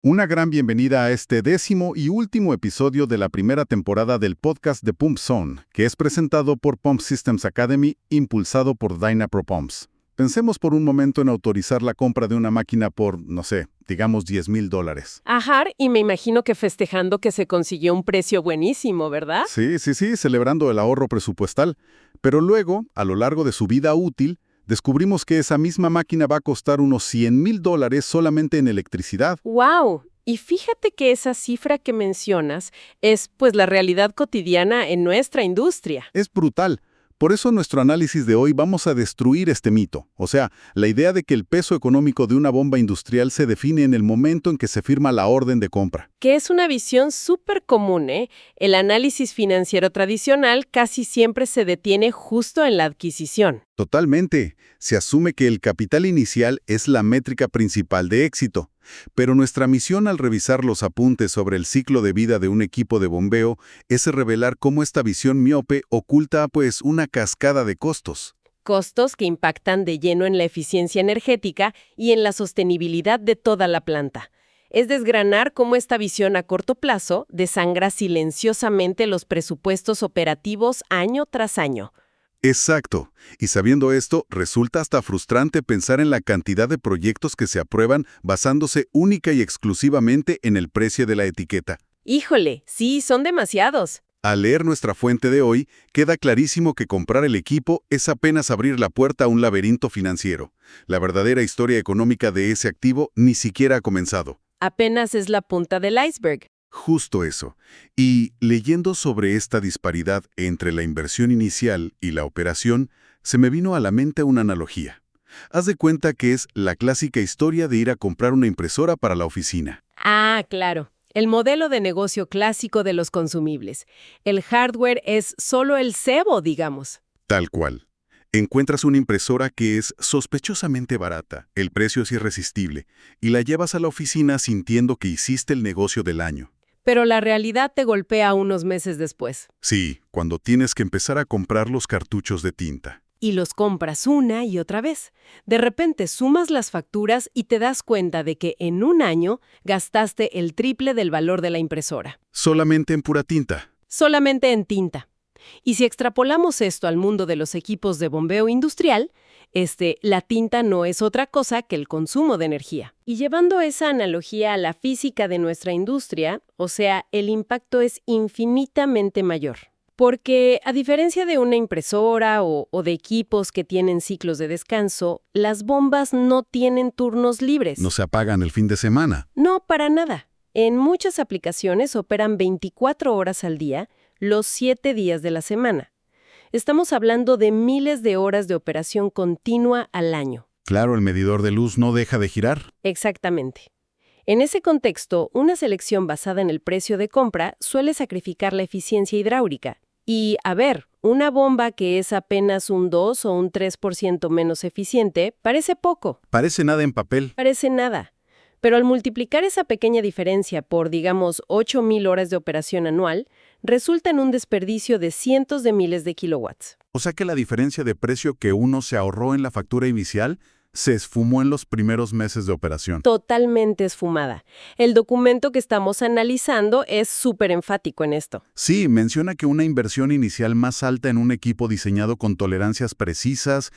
Una gran bienvenida a este 10º y último episodio de la primera temporada del podcast de Pump Zone, que es presentado por Pump Systems Academy, impulsado por Dynapro Pumps. Pensemos por un momento en autorizar la compra de una máquina por, no sé, digamos $10,000. Ajá, y me imagino que festejando que se consiguió un precio buenísimo, ¿verdad? Sí, celebrando el ahorro presupuestal. Pero luego, a lo largo de su vida útil, descubrimos que esa misma máquina va a costar unos $100,000 solamente en electricidad. ¡Wow! Y fíjate que esa cifra que mencionas es, pues, la realidad cotidiana en nuestra industria. Es brutal. Por eso en nuestro análisis de hoy vamos a destruir este mito. O sea, la idea de que el peso económico de una bomba industrial se define en el momento en que se firma la orden de compra. Que es una visión súper común, ¿eh? El análisis financiero tradicional casi siempre se detiene justo en la adquisición. Totalmente. Se asume que el capital inicial es la métrica principal de éxito. Pero nuestra misión al revisar los apuntes sobre el ciclo de vida de un equipo de bombeo es revelar cómo esta visión miope oculta, pues, una cascada de costos. Costos que impactan de lleno en la eficiencia energética y en la sostenibilidad de toda la planta. Es desgranar cómo esta visión a corto plazo desangra silenciosamente los presupuestos operativos año tras año. Exacto. Y sabiendo esto, resulta hasta frustrante pensar en la cantidad de proyectos que se aprueban basándose única y exclusivamente en el precio de la etiqueta. Híjole, sí, son demasiados. Al leer nuestra fuente de hoy, queda clarísimo que comprar el equipo es apenas abrir la puerta a un laberinto financiero. La verdadera historia económica de ese activo ni siquiera ha comenzado. Apenas es la punta del iceberg. Justo eso. Y leyendo sobre esta disparidad entre la inversión inicial y la operación, se me vino a la mente una analogía. Haz de cuenta que es la clásica historia de ir a comprar una impresora para la oficina. Ah, claro. El modelo de negocio clásico de los consumibles. El hardware es solo el cebo, digamos. Tal cual. Encuentras una impresora que es sospechosamente barata, el precio es irresistible, y la llevas a la oficina sintiendo que hiciste el negocio del año. Pero la realidad te golpea unos meses después. Sí, cuando tienes que empezar a comprar los cartuchos de tinta. Y los compras una y otra vez. De repente sumas las facturas y te das cuenta de que en un año gastaste el triple del valor de la impresora. Solamente en pura tinta. Solamente en tinta. Y si extrapolamos esto al mundo de los equipos de bombeo industrial, la tinta no es otra cosa que el consumo de energía. Y llevando esa analogía a la física de nuestra industria, o sea, el impacto es infinitamente mayor. Porque, a diferencia de una impresora o de equipos que tienen ciclos de descanso, las bombas no tienen turnos libres. No se apagan el fin de semana. No, para nada. En muchas aplicaciones operan 24 horas al día, los 7 días de la semana. Estamos hablando de miles de horas de operación continua al año. Claro, el medidor de luz no deja de girar. Exactamente. En ese contexto, una selección basada en el precio de compra suele sacrificar la eficiencia hidráulica. Y, a ver, una bomba que es apenas un 2 o un 3% menos eficiente parece poco. Parece nada en papel. Parece nada. Pero al multiplicar esa pequeña diferencia por, digamos, 8,000 horas de operación anual, resulta en un desperdicio de cientos de miles de kilowatts. O sea que la diferencia de precio que uno se ahorró en la factura inicial se esfumó en los primeros meses de operación. Totalmente esfumada. El documento que estamos analizando es súper enfático en esto. Sí, menciona que una inversión inicial más alta en un equipo diseñado con tolerancias precisas,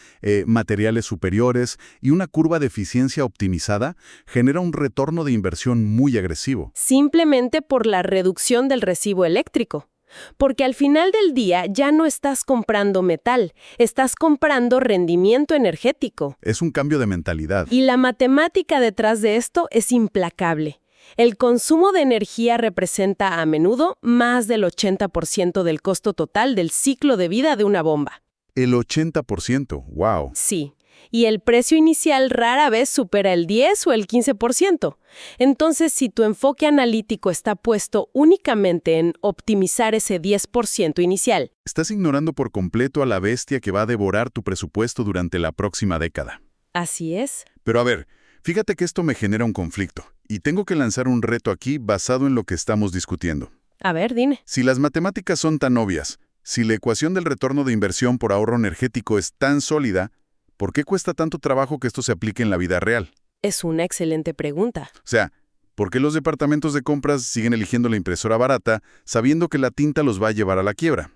materiales superiores y una curva de eficiencia optimizada genera un retorno de inversión muy agresivo. Simplemente por la reducción del recibo eléctrico. Porque al final del día ya no estás comprando metal, estás comprando rendimiento energético. Es un cambio de mentalidad. Y la matemática detrás de esto es implacable. El consumo de energía representa a menudo más del 80% del costo total del ciclo de vida de una bomba. El 80%, wow. Sí. Y el precio inicial rara vez supera el 10 o el 15%. Entonces, si tu enfoque analítico está puesto únicamente en optimizar ese 10% inicial, estás ignorando por completo a la bestia que va a devorar tu presupuesto durante la próxima década. Así es. Pero a ver, fíjate que esto me genera un conflicto, y tengo que lanzar un reto aquí basado en lo que estamos discutiendo. A ver, dime. Si las matemáticas son tan obvias, si la ecuación del retorno de inversión por ahorro energético es tan sólida, ¿por qué cuesta tanto trabajo que esto se aplique en la vida real? Es una excelente pregunta. O sea, ¿Por qué los departamentos de compras siguen eligiendo la impresora barata sabiendo que la tinta los va a llevar a la quiebra?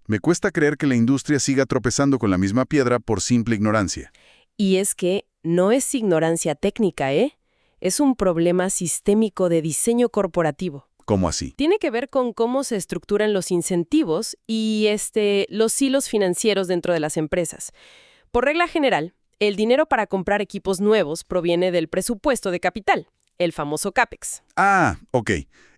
Me cuesta creer que la industria siga tropezando con la misma piedra por simple ignorancia. Y es que no es ignorancia técnica, ¿eh? Es un problema sistémico de diseño corporativo. ¿Cómo así? Tiene que ver con cómo se estructuran los incentivos y los hilos financieros dentro de las empresas. Por regla general, el dinero para comprar equipos nuevos proviene del presupuesto de capital, el famoso CAPEX. Ah, ok.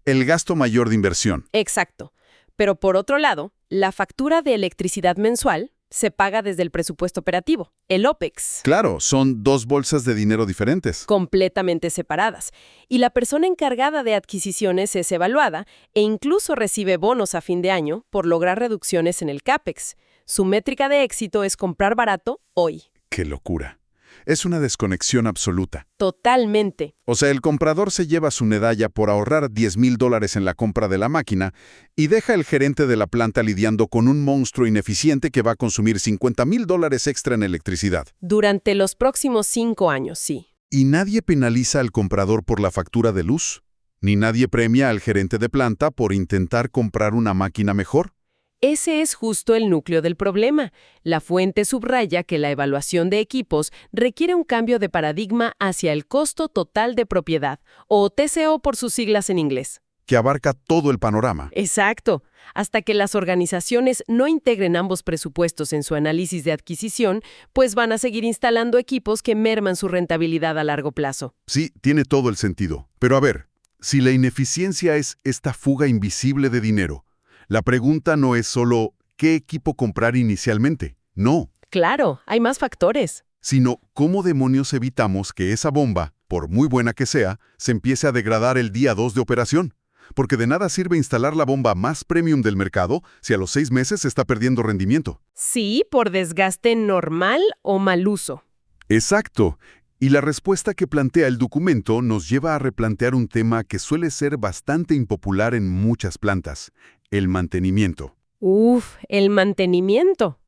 El gasto mayor de inversión. Exacto. Pero por otro lado, la factura de electricidad mensual se paga desde el presupuesto operativo, el OPEX. Claro, son dos bolsas de dinero diferentes. Completamente separadas. Y la persona encargada de adquisiciones es evaluada e incluso recibe bonos a fin de año por lograr reducciones en el CAPEX. Su métrica de éxito es comprar barato hoy. ¡Qué locura! Es una desconexión absoluta. Totalmente. O sea, el comprador se lleva su medalla por ahorrar $10,000 en la compra de la máquina y deja al gerente de la planta lidiando con un monstruo ineficiente que va a consumir $50,000 extra en electricidad. Durante los próximos 5 años, sí. ¿Y nadie penaliza al comprador por la factura de luz? ¿Ni nadie premia al gerente de planta por intentar comprar una máquina mejor? Ese es justo el núcleo del problema. La fuente subraya que la evaluación de equipos requiere un cambio de paradigma hacia el costo total de propiedad, o TCO por sus siglas en inglés. Que abarca todo el panorama. Exacto. Hasta que las organizaciones no integren ambos presupuestos en su análisis de adquisición, pues van a seguir instalando equipos que merman su rentabilidad a largo plazo. Sí, tiene todo el sentido. Pero a ver, si la ineficiencia es esta fuga invisible de dinero, la pregunta no es solo ¿qué equipo comprar inicialmente? No. Claro, hay más factores. Sino ¿cómo demonios evitamos que esa bomba, por muy buena que sea, se empiece a degradar el día 2 de operación? Porque de nada sirve instalar la bomba más premium del mercado si a los 6 meses se está perdiendo rendimiento. Sí, por desgaste normal o mal uso. Exacto. Y la respuesta que plantea el documento nos lleva a replantear un tema que suele ser bastante impopular en muchas plantas: el mantenimiento. El mantenimiento.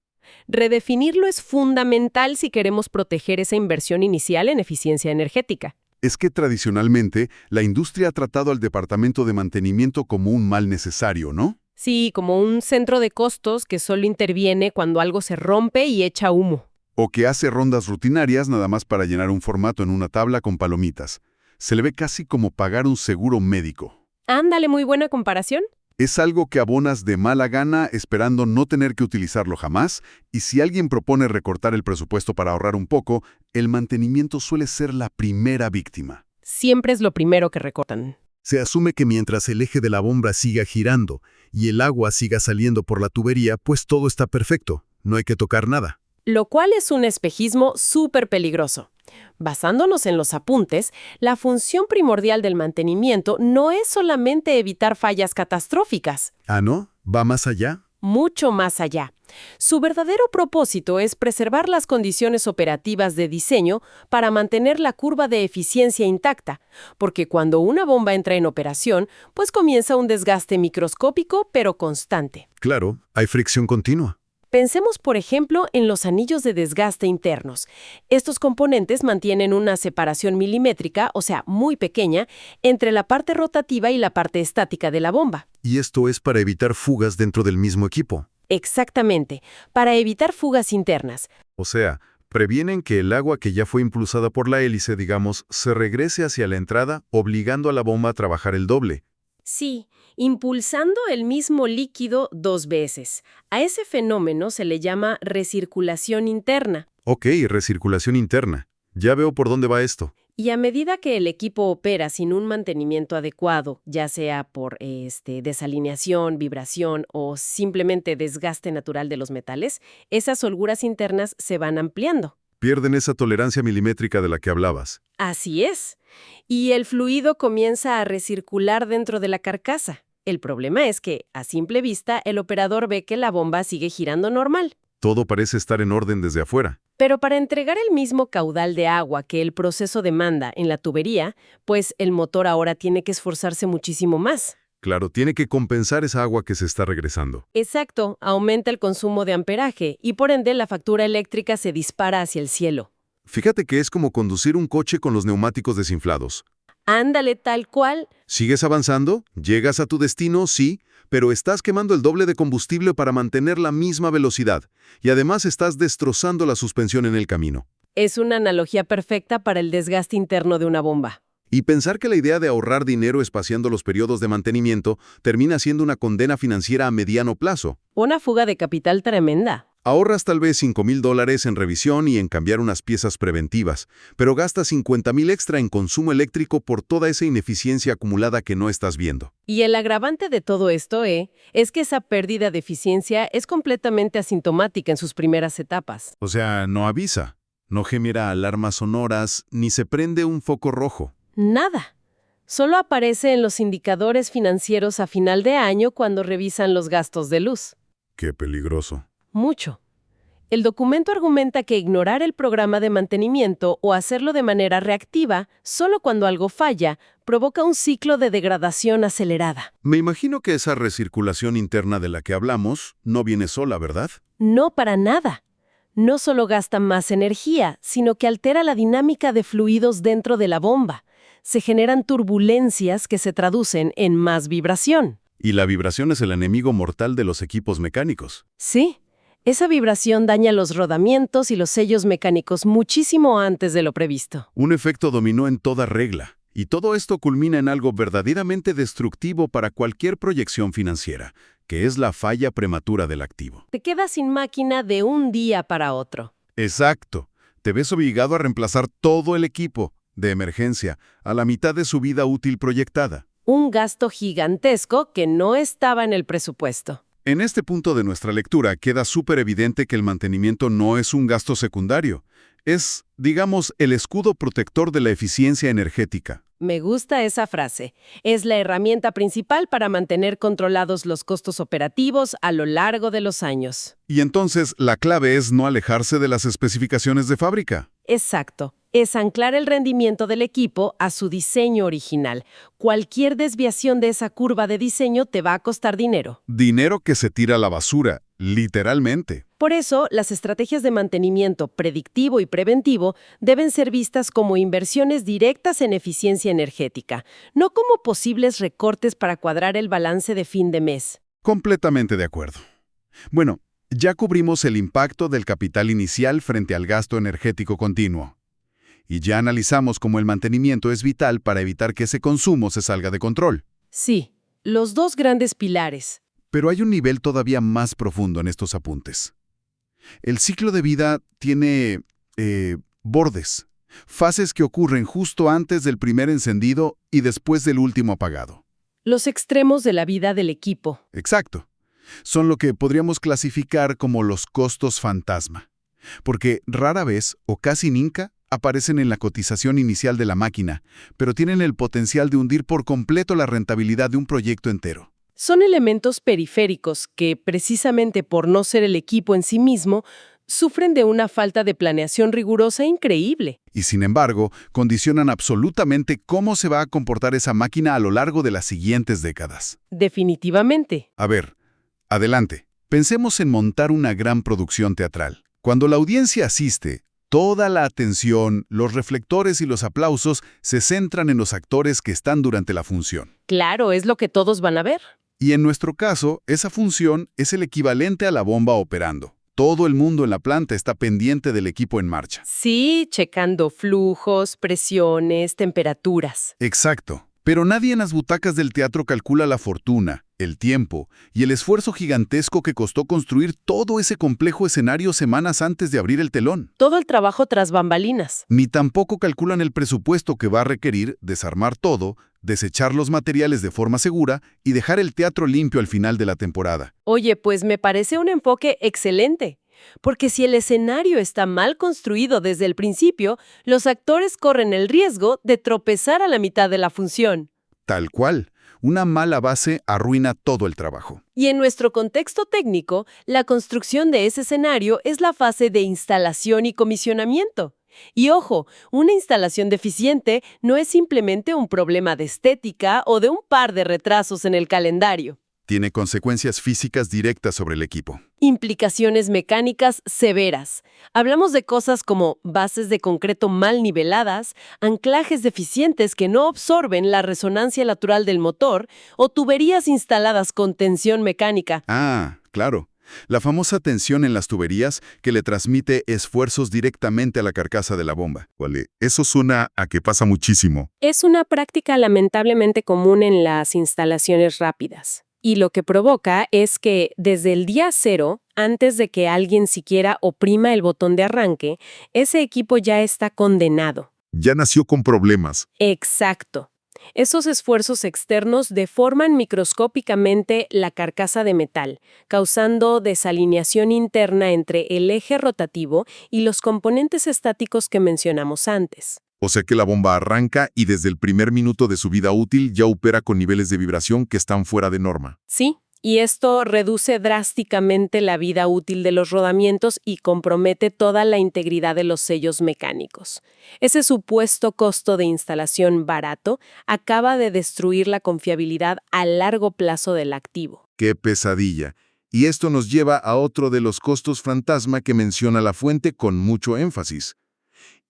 Redefinirlo es fundamental si queremos proteger esa inversión inicial en eficiencia energética. Es que tradicionalmente la industria ha tratado al departamento de mantenimiento como un mal necesario, ¿no? Sí, como un centro de costos que solo interviene cuando algo se rompe y echa humo. O que hace rondas rutinarias nada más para llenar un formato en una tabla con palomitas. Se le ve casi como pagar un seguro médico. Ándale, muy buena comparación. Es algo que abonas de mala gana esperando no tener que utilizarlo jamás, y si alguien propone recortar el presupuesto para ahorrar un poco, el mantenimiento suele ser la primera víctima. Siempre es lo primero que recortan. Se asume que mientras el eje de la bomba siga girando y el agua siga saliendo por la tubería, pues todo está perfecto, no hay que tocar nada. Lo cual es un espejismo súper peligroso. Basándonos en los apuntes, la función primordial del mantenimiento no es solamente evitar fallas catastróficas. ¿Ah, no? ¿Va más allá? Mucho más allá. Su verdadero propósito es preservar las condiciones operativas de diseño para mantener la curva de eficiencia intacta, porque cuando una bomba entra en operación, pues comienza un desgaste microscópico pero constante. Claro, hay fricción continua. Pensemos, por ejemplo, en los anillos de desgaste internos. Estos componentes mantienen una separación milimétrica, o sea, muy pequeña, entre la parte rotativa y la parte estática de la bomba. Y esto es para evitar fugas dentro del mismo equipo. Exactamente, para evitar fugas internas. O sea, previenen que el agua que ya fue impulsada por la hélice, digamos, se regrese hacia la entrada, obligando a la bomba a trabajar el doble. Sí, impulsando el mismo líquido 2 veces. A ese fenómeno se le llama recirculación interna. Ok, recirculación interna. Ya veo por dónde va esto. Y a medida que el equipo opera sin un mantenimiento adecuado, ya sea por desalineación, vibración o simplemente desgaste natural de los metales, esas holguras internas se van ampliando. Pierden esa tolerancia milimétrica de la que hablabas. Así es. Y el fluido comienza a recircular dentro de la carcasa. El problema es que, a simple vista, el operador ve que la bomba sigue girando normal. Todo parece estar en orden desde afuera. Pero para entregar el mismo caudal de agua que el proceso demanda en la tubería, pues el motor ahora tiene que esforzarse muchísimo más. Claro, tiene que compensar esa agua que se está regresando. Exacto, aumenta el consumo de amperaje y por ende la factura eléctrica se dispara hacia el cielo. Fíjate que es como conducir un coche con los neumáticos desinflados. Ándale, tal cual. ¿Sigues avanzando? ¿Llegas a tu destino? Sí, pero estás quemando el doble de combustible para mantener la misma velocidad. Y además estás destrozando la suspensión en el camino. Es una analogía perfecta para el desgaste interno de una bomba. Y pensar que la idea de ahorrar dinero espaciando los periodos de mantenimiento termina siendo una condena financiera a mediano plazo. Una fuga de capital tremenda. Ahorras tal vez $5,000 en revisión y en cambiar unas piezas preventivas, pero gastas $50,000 extra en consumo eléctrico por toda esa ineficiencia acumulada que no estás viendo. Y el agravante de todo esto, es que esa pérdida de eficiencia es completamente asintomática en sus primeras etapas. O sea, no avisa, no genera alarmas sonoras, ni se prende un foco rojo. Nada. Solo aparece en los indicadores financieros a final de año cuando revisan los gastos de luz. Qué peligroso. Mucho. El documento argumenta que ignorar el programa de mantenimiento o hacerlo de manera reactiva, solo cuando algo falla, provoca un ciclo de degradación acelerada. Me imagino que esa recirculación interna de la que hablamos no viene sola, ¿verdad? No para nada. No solo gasta más energía, sino que altera la dinámica de fluidos dentro de la bomba. Se generan turbulencias que se traducen en más vibración. Y la vibración es el enemigo mortal de los equipos mecánicos. Sí. Esa vibración daña los rodamientos y los sellos mecánicos muchísimo antes de lo previsto. Un efecto dominó en toda regla, y todo esto culmina en algo verdaderamente destructivo para cualquier proyección financiera, que es la falla prematura del activo. Te quedas sin máquina de un día para otro. Exacto. Te ves obligado a reemplazar todo el equipo, de emergencia, a la mitad de su vida útil proyectada. Un gasto gigantesco que no estaba en el presupuesto. En este punto de nuestra lectura queda súper evidente que el mantenimiento no es un gasto secundario. Es, digamos, el escudo protector de la eficiencia energética. Me gusta esa frase. Es la herramienta principal para mantener controlados los costos operativos a lo largo de los años. Y entonces la clave es no alejarse de las especificaciones de fábrica. Exacto. Es anclar el rendimiento del equipo a su diseño original. Cualquier desviación de esa curva de diseño te va a costar dinero. Dinero que se tira a la basura, literalmente. Por eso, las estrategias de mantenimiento predictivo y preventivo deben ser vistas como inversiones directas en eficiencia energética, no como posibles recortes para cuadrar el balance de fin de mes. Completamente de acuerdo. Bueno, ya cubrimos el impacto del capital inicial frente al gasto energético continuo. Y ya analizamos cómo el mantenimiento es vital para evitar que ese consumo se salga de control. Sí, los dos grandes pilares. Pero hay un nivel todavía más profundo en estos apuntes. El ciclo de vida tiene bordes, fases que ocurren justo antes del primer encendido y después del último apagado. Los extremos de la vida del equipo. Exacto. Son lo que podríamos clasificar como los costos fantasma, porque rara vez o casi nunca aparecen en la cotización inicial de la máquina, pero tienen el potencial de hundir por completo la rentabilidad de un proyecto entero. Son elementos periféricos que, precisamente por no ser el equipo en sí mismo, sufren de una falta de planeación rigurosa increíble. Y sin embargo, condicionan absolutamente cómo se va a comportar esa máquina a lo largo de las siguientes décadas. Definitivamente. A ver, adelante. Pensemos en montar una gran producción teatral. Cuando la audiencia asiste, toda la atención, los reflectores y los aplausos se centran en los actores que están durante la función. Claro, es lo que todos van a ver. Y en nuestro caso, esa función es el equivalente a la bomba operando. Todo el mundo en la planta está pendiente del equipo en marcha. Sí, checando flujos, presiones, temperaturas. Exacto. Pero nadie en las butacas del teatro calcula la fortuna, el tiempo y el esfuerzo gigantesco que costó construir todo ese complejo escenario semanas antes de abrir el telón. Todo el trabajo tras bambalinas. Ni tampoco calculan el presupuesto que va a requerir desarmar todo, desechar los materiales de forma segura y dejar el teatro limpio al final de la temporada. Oye, pues me parece un enfoque excelente. Porque si el escenario está mal construido desde el principio, los actores corren el riesgo de tropezar a la mitad de la función. Tal cual. Una mala base arruina todo el trabajo. Y en nuestro contexto técnico, la construcción de ese escenario es la fase de instalación y comisionamiento. Y ojo, una instalación deficiente no es simplemente un problema de estética o de un par de retrasos en el calendario. Tiene consecuencias físicas directas sobre el equipo. Implicaciones mecánicas severas. Hablamos de cosas como bases de concreto mal niveladas, anclajes deficientes que no absorben la resonancia natural del motor o tuberías instaladas con tensión mecánica. Ah, claro. La famosa tensión en las tuberías que le transmite esfuerzos directamente a la carcasa de la bomba. Vale, eso suena a que pasa muchísimo. Es una práctica lamentablemente común en las instalaciones rápidas. Y lo que provoca es que desde el día cero, antes de que alguien siquiera oprima el botón de arranque, ese equipo ya está condenado. Ya nació con problemas. Exacto. Esos esfuerzos externos deforman microscópicamente la carcasa de metal, causando desalineación interna entre el eje rotativo y los componentes estáticos que mencionamos antes. O sea que la bomba arranca y desde el primer minuto de su vida útil ya opera con niveles de vibración que están fuera de norma. Sí, y esto reduce drásticamente la vida útil de los rodamientos y compromete toda la integridad de los sellos mecánicos. Ese supuesto costo de instalación barato acaba de destruir la confiabilidad a largo plazo del activo. ¡Qué pesadilla! Y esto nos lleva a otro de los costos fantasma que menciona la fuente con mucho énfasis,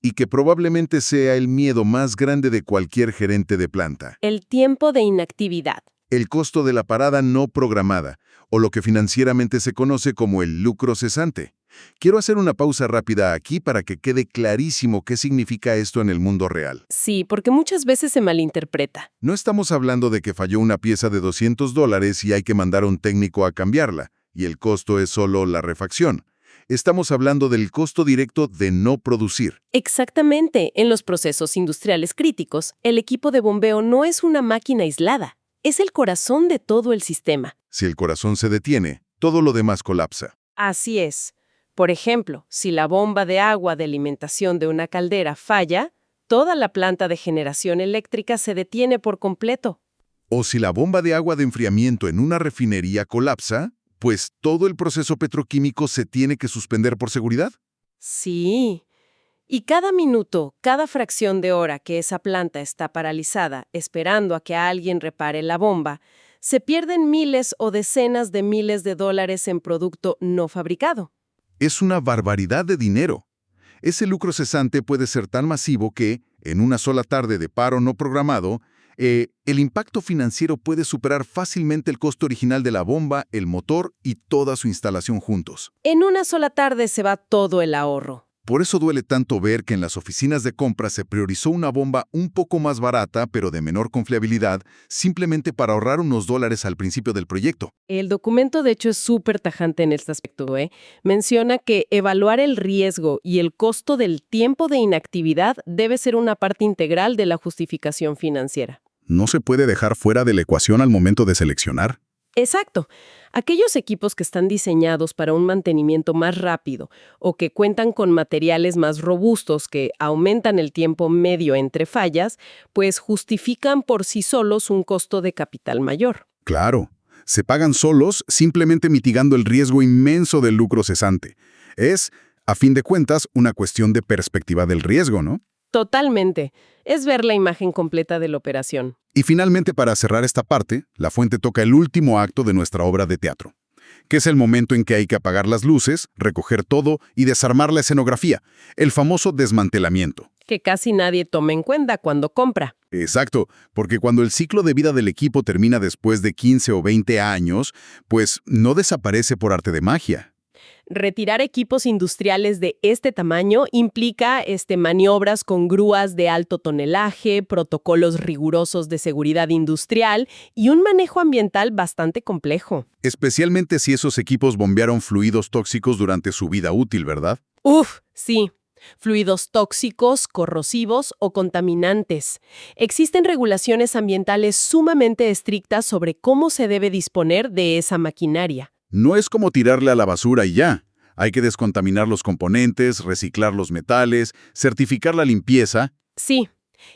y que probablemente sea el miedo más grande de cualquier gerente de planta. El tiempo de inactividad. El costo de la parada no programada, o lo que financieramente se conoce como el lucro cesante. Quiero hacer una pausa rápida aquí para que quede clarísimo qué significa esto en el mundo real. Sí, porque muchas veces se malinterpreta. No estamos hablando de que falló una pieza de $200 y hay que mandar a un técnico a cambiarla, y el costo es solo la refacción. Estamos hablando del costo directo de no producir. Exactamente. En los procesos industriales críticos, el equipo de bombeo no es una máquina aislada. Es el corazón de todo el sistema. Si el corazón se detiene, todo lo demás colapsa. Así es. Por ejemplo, si la bomba de agua de alimentación de una caldera falla, toda la planta de generación eléctrica se detiene por completo. O si la bomba de agua de enfriamiento en una refinería colapsa, pues todo el proceso petroquímico se tiene que suspender por seguridad. Sí. Y cada minuto, cada fracción de hora que esa planta está paralizada, esperando a que alguien repare la bomba, se pierden miles o decenas de miles de dólares en producto no fabricado. Es una barbaridad de dinero. Ese lucro cesante puede ser tan masivo que, en una sola tarde de paro no programado, el impacto financiero puede superar fácilmente el costo original de la bomba, el motor y toda su instalación juntos. En una sola tarde se va todo el ahorro. Por eso duele tanto ver que en las oficinas de compra se priorizó una bomba un poco más barata, pero de menor confiabilidad, simplemente para ahorrar unos dólares al principio del proyecto. El documento, de hecho, es súper tajante en este aspecto, Menciona que evaluar el riesgo y el costo del tiempo de inactividad debe ser una parte integral de la justificación financiera. ¿No se puede dejar fuera de la ecuación al momento de seleccionar? Exacto. Aquellos equipos que están diseñados para un mantenimiento más rápido o que cuentan con materiales más robustos que aumentan el tiempo medio entre fallas, pues justifican por sí solos un costo de capital mayor. Claro. Se pagan solos simplemente mitigando el riesgo inmenso del lucro cesante. Es, a fin de cuentas, una cuestión de perspectiva del riesgo, ¿no? Totalmente. Es ver la imagen completa de la operación. Y finalmente, para cerrar esta parte, la fuente toca el último acto de nuestra obra de teatro, que es el momento en que hay que apagar las luces, recoger todo y desarmar la escenografía, el famoso desmantelamiento. Que casi nadie toma en cuenta cuando compra. Exacto, porque cuando el ciclo de vida del equipo termina después de 15 o 20 años, pues no desaparece por arte de magia. Retirar equipos industriales de este tamaño implica maniobras con grúas de alto tonelaje, protocolos rigurosos de seguridad industrial y un manejo ambiental bastante complejo. Especialmente si esos equipos bombearon fluidos tóxicos durante su vida útil, ¿verdad? Uf, sí. Fluidos tóxicos, corrosivos o contaminantes. Existen regulaciones ambientales sumamente estrictas sobre cómo se debe disponer de esa maquinaria. No es como tirarle a la basura y ya. Hay que descontaminar los componentes, reciclar los metales, certificar la limpieza. Sí,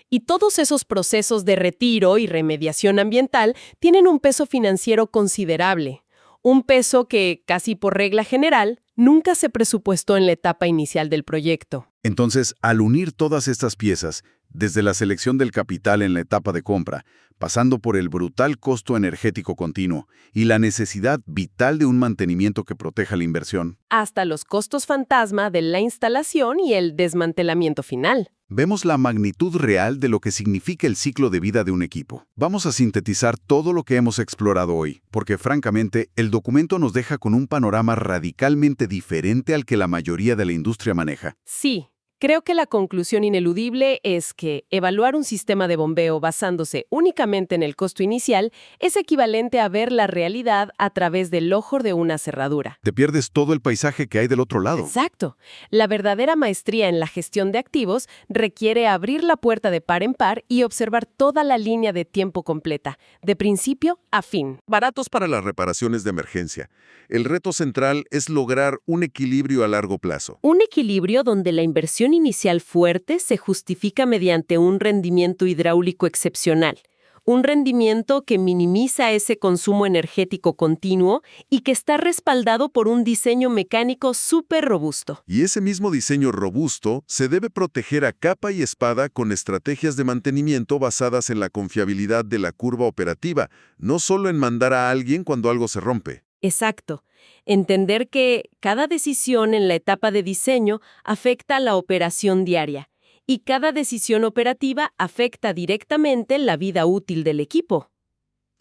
y todos esos procesos de retiro y remediación ambiental tienen un peso financiero considerable. Un peso que, casi por regla general, nunca se presupuestó en la etapa inicial del proyecto. Entonces, al unir todas estas piezas, desde la selección del capital en la etapa de compra, pasando por el brutal costo energético continuo y la necesidad vital de un mantenimiento que proteja la inversión. Hasta los costos fantasma de la instalación y el desmantelamiento final. Vemos la magnitud real de lo que significa el ciclo de vida de un equipo. Vamos a sintetizar todo lo que hemos explorado hoy, porque francamente, el documento nos deja con un panorama radicalmente diferente al que la mayoría de la industria maneja. Sí. Creo que la conclusión ineludible es que evaluar un sistema de bombeo basándose únicamente en el costo inicial es equivalente a ver la realidad a través del ojo de una cerradura. Te pierdes todo el paisaje que hay del otro lado. Exacto. La verdadera maestría en la gestión de activos requiere abrir la puerta de par en par y observar toda la línea de tiempo completa, de principio a fin. Baratos para las reparaciones de emergencia. El reto central es lograr un equilibrio a largo plazo. Un equilibrio donde la inversión inicial fuerte se justifica mediante un rendimiento hidráulico excepcional. Un rendimiento que minimiza ese consumo energético continuo y que está respaldado por un diseño mecánico súper robusto. Y ese mismo diseño robusto se debe proteger a capa y espada con estrategias de mantenimiento basadas en la confiabilidad de la curva operativa, no solo en mandar a alguien cuando algo se rompe. Exacto. Entender que cada decisión en la etapa de diseño afecta a la operación diaria y cada decisión operativa afecta directamente la vida útil del equipo.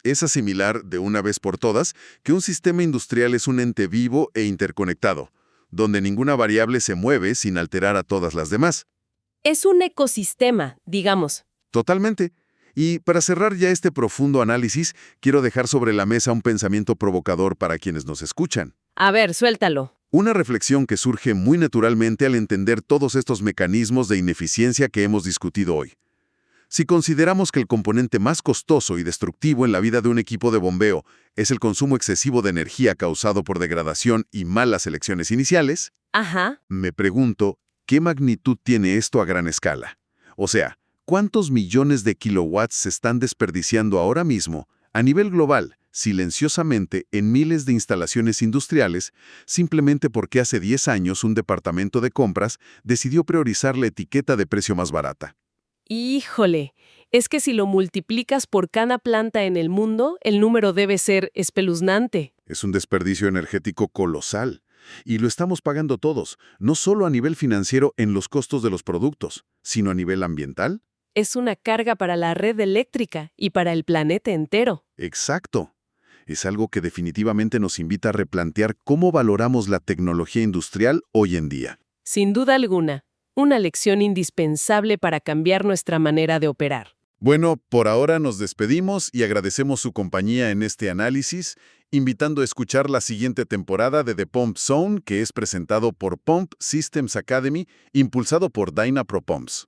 Es asimilar, de una vez por todas, que un sistema industrial es un ente vivo e interconectado, donde ninguna variable se mueve sin alterar a todas las demás. Es un ecosistema, digamos. Totalmente. Y para cerrar ya este profundo análisis, quiero dejar sobre la mesa un pensamiento provocador para quienes nos escuchan. A ver, suéltalo. Una reflexión que surge muy naturalmente al entender todos estos mecanismos de ineficiencia que hemos discutido hoy. Si consideramos que el componente más costoso y destructivo en la vida de un equipo de bombeo es el consumo excesivo de energía causado por degradación y malas elecciones iniciales, Ajá. me pregunto, ¿qué magnitud tiene esto a gran escala? O sea, ¿cuántos millones de kilowatts se están desperdiciando ahora mismo, a nivel global, silenciosamente en miles de instalaciones industriales, simplemente porque hace 10 años un departamento de compras decidió priorizar la etiqueta de precio más barata? Híjole, es que si lo multiplicas por cada planta en el mundo, el número debe ser espeluznante. Es un desperdicio energético colosal. Y lo estamos pagando todos, no solo a nivel financiero en los costos de los productos, sino a nivel ambiental. Es una carga para la red eléctrica y para el planeta entero. Exacto. Es algo que definitivamente nos invita a replantear cómo valoramos la tecnología industrial hoy en día. Sin duda alguna, una lección indispensable para cambiar nuestra manera de operar. Bueno, por ahora nos despedimos y agradecemos su compañía en este análisis, invitando a escuchar la siguiente temporada de The Pump Zone, que es presentado por Pump Systems Academy, impulsado por Dyna ProPumps.